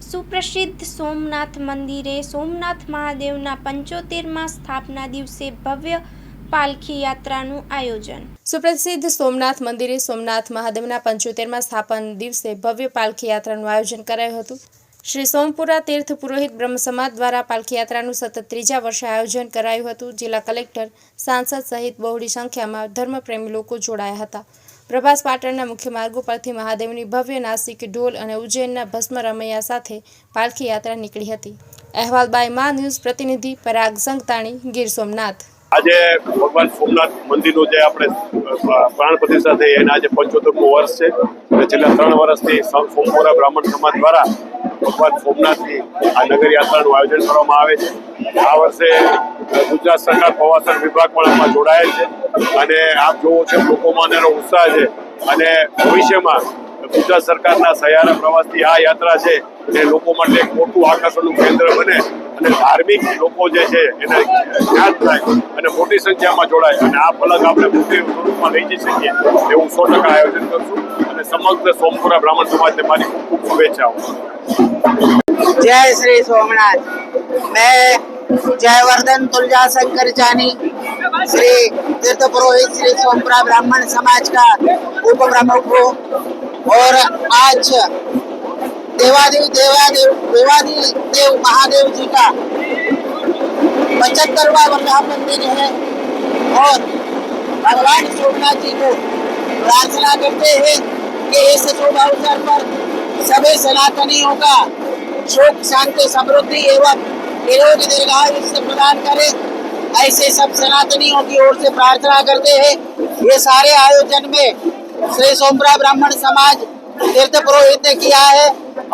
સુપ્રસિદ્ધ સોમનાથ મંદિરે સોમનાથ મહાદેવના 75મા સ્થાપના દિવસે ભવ્ય પાલખી યાત્રાનું આયોજન। સુપ્રસિદ્ધ સોમનાથ મંદિરે સોમનાથ મહાદેવના 75મા સ્થાપના દિવસે ભવ્ય પાલખી યાત્રાનું આયોજન કરાયું હતું। શ્રી સોમપુરા તીર્થ પુરોહિત બ્રહ્મ સમાજ દ્વારા પાલખી યાત્રાનું સતત ત્રીજા વર્ષે આયોજન કરાયું હતું। જિલ્લા કલેક્ટર, સાંસદ સહિત બહોળી સંખ્યામાં ધર્મપ્રેમી લોકો જોડાયા હતા। પ્રભાસ પાટણના મુખ્ય માર્ગો પરથી મહાદેવની ભવ્ય નાસિક ઢોલ અને ઉજ્જૈનના ભસ્મ રમૈયા સાથે પાલખી યાત્રા નીકળી હતી। અહેવાલ બાય મા ન્યૂઝ પ્રતિનિધિ પરાગ સંગતાણી, ગીર સોમનાથ। આજે ભગવાન સોમનાથ મંદિરનું જે આપણે પ્રાણ પ્રતિષ્ઠા થઈ એના આજે 75મું વર્ષ છે અને છેલ્લા 3 વર્ષથી સોમપુરા બ્રાહ્મણ સમાજ દ્વારા ભગવાન સોમનાથની આ નગર યાત્રાનું આયોજન કરવામાં આવે છે। આ વર્ષે ગુજરાત સરકાર પ્રવાસન વિભાગ પણ આમાં જોડાયેલ છે અને આપ જોવો છો લોકોમાં એનો ઉત્સાહ છે અને ભવિષ્યમાં ગુજરાત સરકારના સહિયારા પ્રવાસથી આ યાત્રા છે એ લોકો માટે એક મોટું આકર્ષણનું કેન્દ્ર બને અને ધાર્મિક લોકો જે છે એને યાદ થાય અને મોટી સંખ્યામાં જોડાય અને આ ફલક આપણે મોટી સ્વરૂપમાં લઈ જઈ શકીએ એવું 100% આયોજન કરશું અને સમગ્ર સોમપુરા બ્રાહ્મણ સમાજને મારી ખૂબ ખૂબ શુભેચ્છાઓ। जय श्री सोमनाथ। मैं जयवर्धन तुलजा शंकर जानी, श्री तीर्थ पुरोहित श्री सोमपुरा ब्राह्मण समाज का उप प्रमुख हूँ और आज देवादिदेव महादेव जी का 75वां वर्धापन दिन है और भगवान सोमनाथ जी को प्रार्थना करते हैं कि इस शुभ अवसर पर सभी सनातनियों का सुख शांति समृद्धि एवं निरोगी दीर्घायुष्य प्रदान करे, ऐसे सब सनातनियों की ओर से प्रार्थना करते हैं। ये सारे आयोजन में श्री सोमपुरा ब्राह्मण समाज तीर्थ पुरोहित ने किया है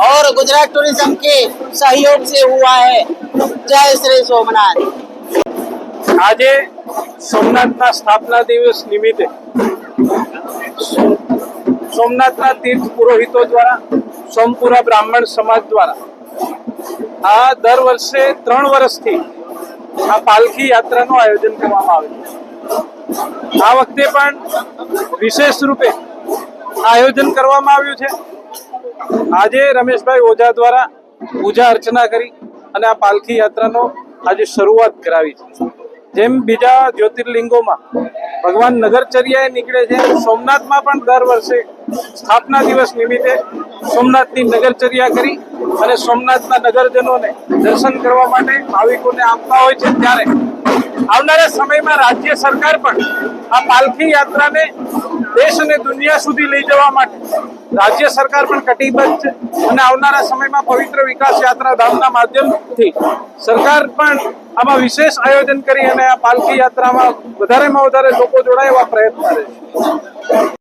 और गुजरात टूरिज्म के सहयोग से हुआ है। जय श्री सोमनाथ। આજે સોમનાથના સ્થાપના દિવસ નિમિત્તે સોમનાથના તીર્થ પુરોહિતો દ્વારા સોમપુરા બ્રાહ્મણ સમાજ દ્વારા આ દર વર્ષે 3 વર્ષથી આ પાલખી યાત્રાનું આયોજન કરવામાં આવે છે। આ વખતે પણ વિશેષ રૂપે આયોજન કરવામાં આવ્યું છે। આજે રમેશભાઈ ઓઝા દ્વારા પૂજા અર્ચના કરી અને આ પાલખી યાત્રાનો આજે શરૂઆત કરાવી છે। જેમ બીજા જ્યોતિર્લિંગોમાં ભગવાન નગરચર્યાએ નીકળે છે, સોમનાથમાં પણ દર વર્ષે સ્થાપના દિવસ નિમિત્તે સોમનાથની નગરચર્યા કરી અને સોમનાથના નગરજનોને દર્શન કરવા માટે ભાવિકોને આપતા હોય છે। ત્યારે આવનારા સમયમાં રાજ્ય સરકાર પણ આ પાલખી યાત્રાને દેશ અને દુનિયા સુધી લઈ જવા માટે રાજ્ય સરકાર પણ કટિબદ્ધ છે અને આવનારા સમયમાં પવિત્ર વિકાસ યાત્રા ધામના માધ્યમથી સરકાર પણ આમાં વિશેષ આયોજન કરી અને આ પાલખી યાત્રામાં વધારેમાં વધારે લોકો જોડાય એવા પ્રયત્ન કરે છે।